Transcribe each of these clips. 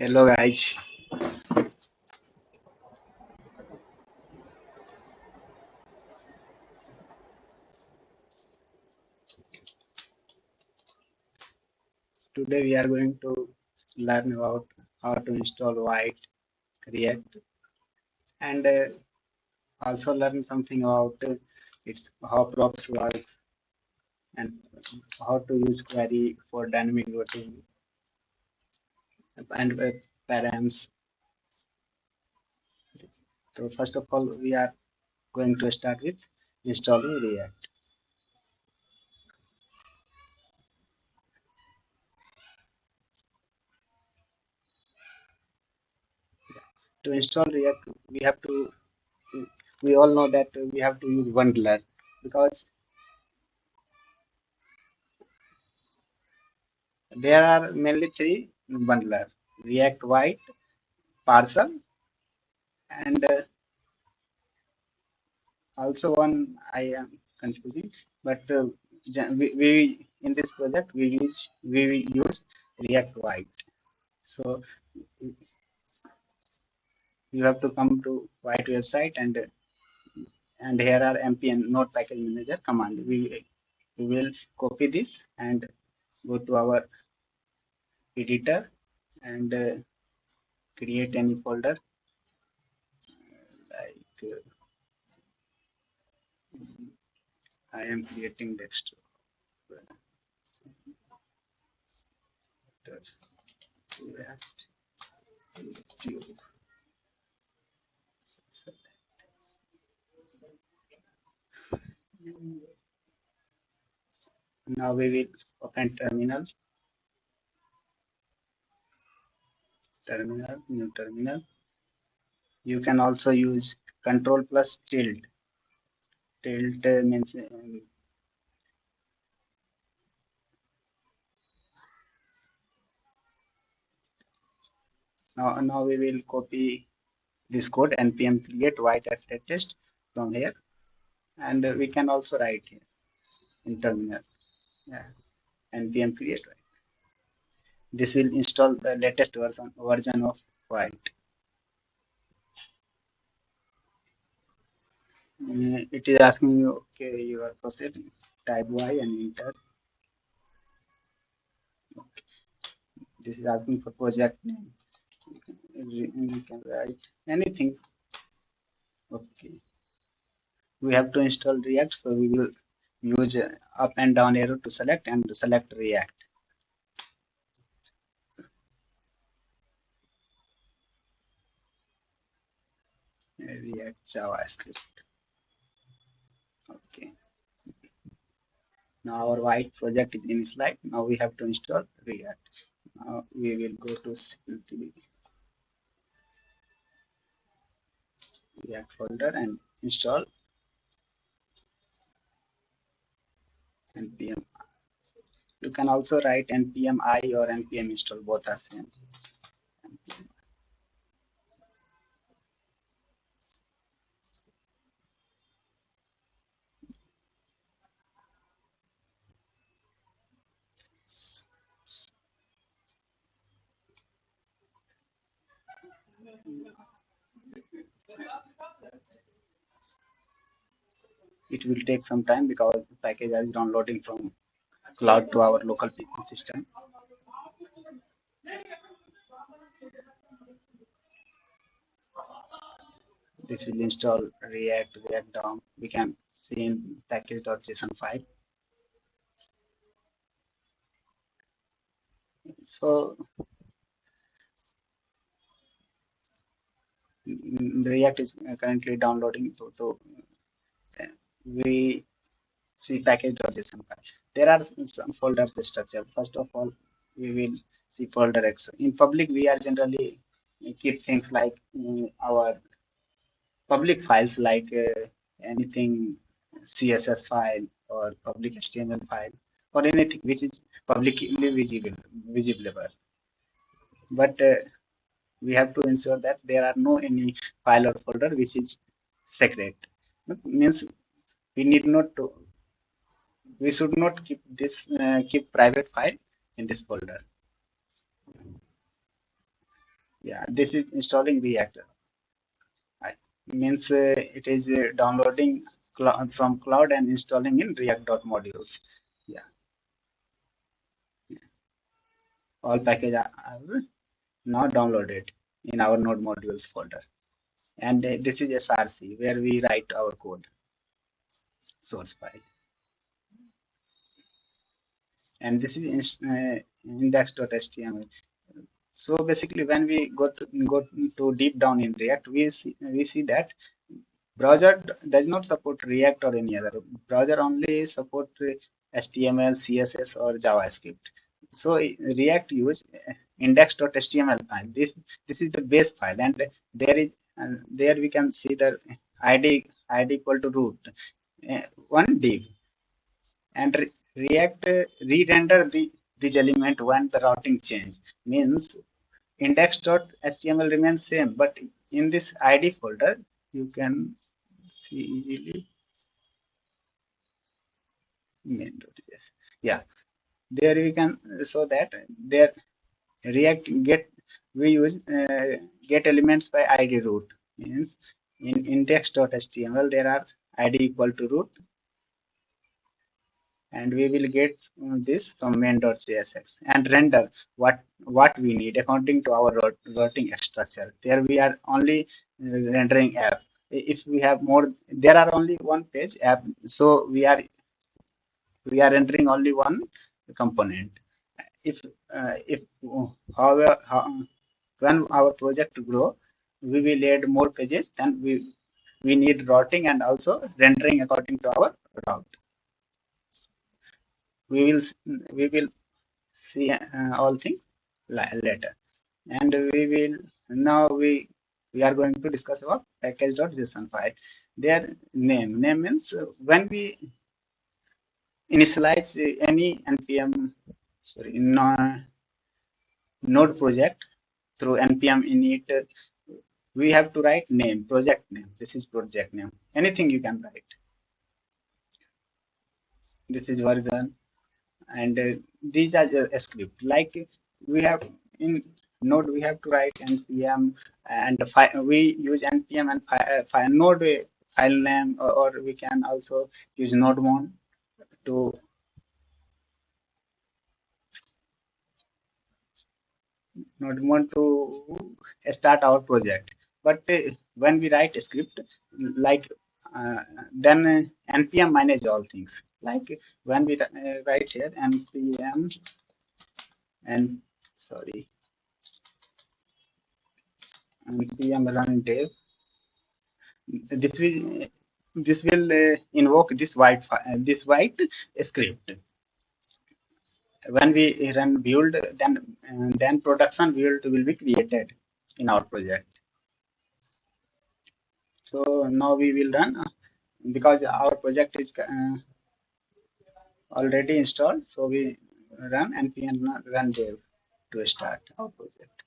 Hello guys, today we are going to learn about how to install Vite, React, and also learn something about its how props works and how to use query for dynamic routing and params. So first of all, we are going to start with installing React. To install React, we have to we all know that we have to use bundler because there are mainly three bundler: React Vite, Parcel, and also one I am confusing, but we in this project we use React Vite. So you have to come to Vite website and here are npm node package manager command. We will copy this and go to our editor and create any folder like I am creating desktop. React, YouTube. So now we will open new terminal. You can also use control plus tilde. Tilde means now we will copy this code npm create white at test from here, and we can also write here in terminal. Yeah, npm create white. This will install the latest version of white. It is asking you, okay, you are proceeding. Type Y and enter. This is asking for project name. You can write anything. Okay. We have to install React, so we will use up and down arrow to select and select React. React JavaScript. Okay. Now our white project is in slide. Now we have to install React. Now we will go to React folder and install npm. You can also write npm I or npm install, both are same. It will take some time because the package is downloading from cloud to our local PC system. This will install React DOM. We can see in package.json file. So the React is currently downloading. So we see package.json file. There are some folders structure. First of all, we will see folder X. In public, we are generally keep things like our public files like anything CSS file or public HTML file or anything which is publicly visible. But we have to ensure that there are no any file or folder which is secret. Means we need not to we should not keep this keep private file in this folder. Yeah, this is installing React. I, means it is downloading from cloud and installing in React.modules. Yeah, all packages are now downloaded in our node modules folder. And this is SRC where we write our code source file. And this is index.html. So basically, when we go to deep down in React, we see that browser does not support React or any other. Browser only support HTML, CSS, or JavaScript. So React use index.html file. This is the base file, and there we can see the ID equal to root one div, and React re-render this element when the routing change. Means index.html remains same, but in this ID folder you can see easily main.js. Yeah, there you can show that there React we use get elements by ID root. Means in index.html there are ID equal to root, and we will get this from main.csx and render what we need according to our routing structure. There we are only rendering app. If we have more, there are only one page app, so we are rendering only one component. If however when our project grow, we will add more pages, then we need routing and also rendering according to our route. We will see all things later, and we are going to discuss about package.json file. Their name means when we initialize any npm, sorry, node project through npm init, we have to write name, project name. This is project name, anything you can write. This is version, and these are the script. Like we have in node, we have to write npm, and we use npm and node file name, or we can also use nodemon to start our project. But when we write a script, like then npm manage all things. Like when we write here npm, and sorry, npm run dev, this will invoke this white script. When we run build, then production build will be created in our project. So now we will run, because our project is already installed, so we run npm run dev to start our project.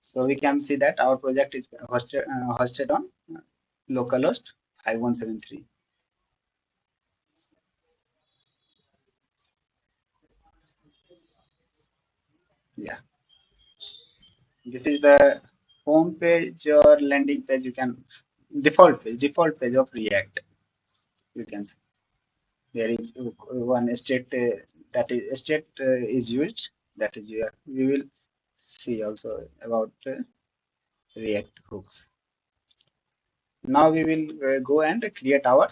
So we can see that our project is hosted on localhost 5173. Yeah, this is the home page or landing page. You can default page of React. You can see there is one state, that is state is used. That is here. We will see also about React hooks. Now we will go and create our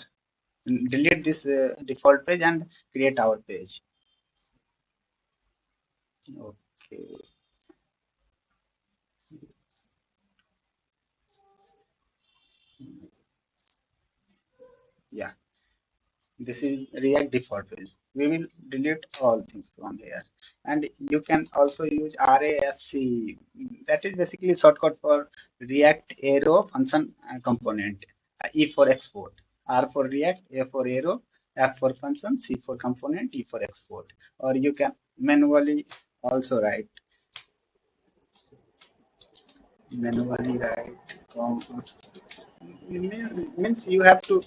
delete this default page and create our page. Okay. Yeah. This is React default page. We will delete all things from here. And you can also use RAFC. That is basically shortcut for React Arrow function component. E for export, R for React, A for arrow, F for function, C for component, E for export. Or you can manually also write, manually write com, means you have to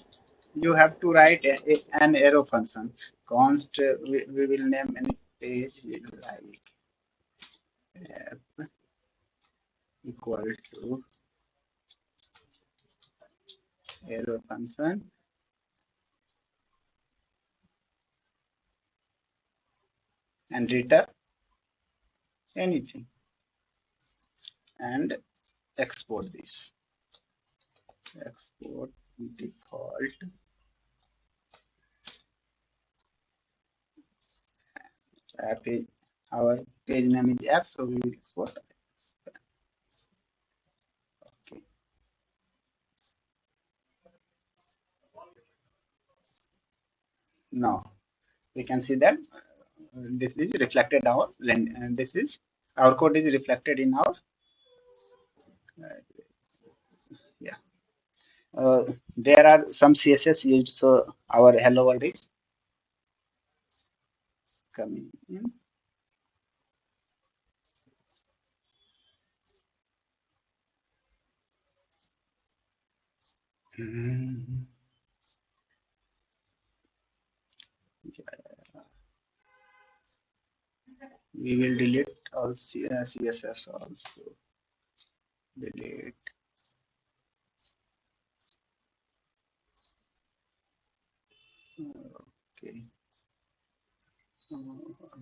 write an arrow function. Const, we will name any page like equal to arrow function and return anything and export this. Export default app is our page name is app, so we will export. Okay. Now we can see that this is reflected our and this is our code is reflected in our uh, yeah. There are some CSS used, so our hello world is coming in. Hmm. We will delete all CSS also. Delete. Okay.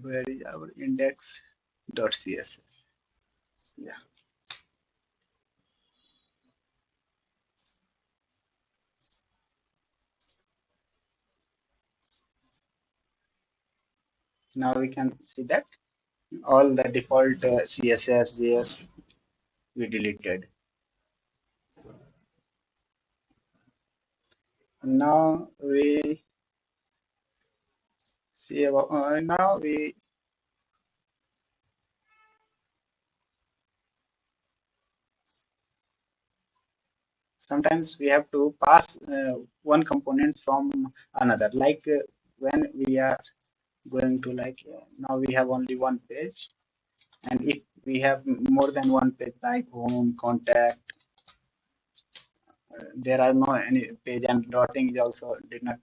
Where is our index.css? Yeah. Now we can see that all the default CSS, JS we deleted. Now we see about now we sometimes we have to pass one component from another. Like when we are going to like now we have only one page, and if we have more than one page like home, contact, there are no any page and dotting is also did not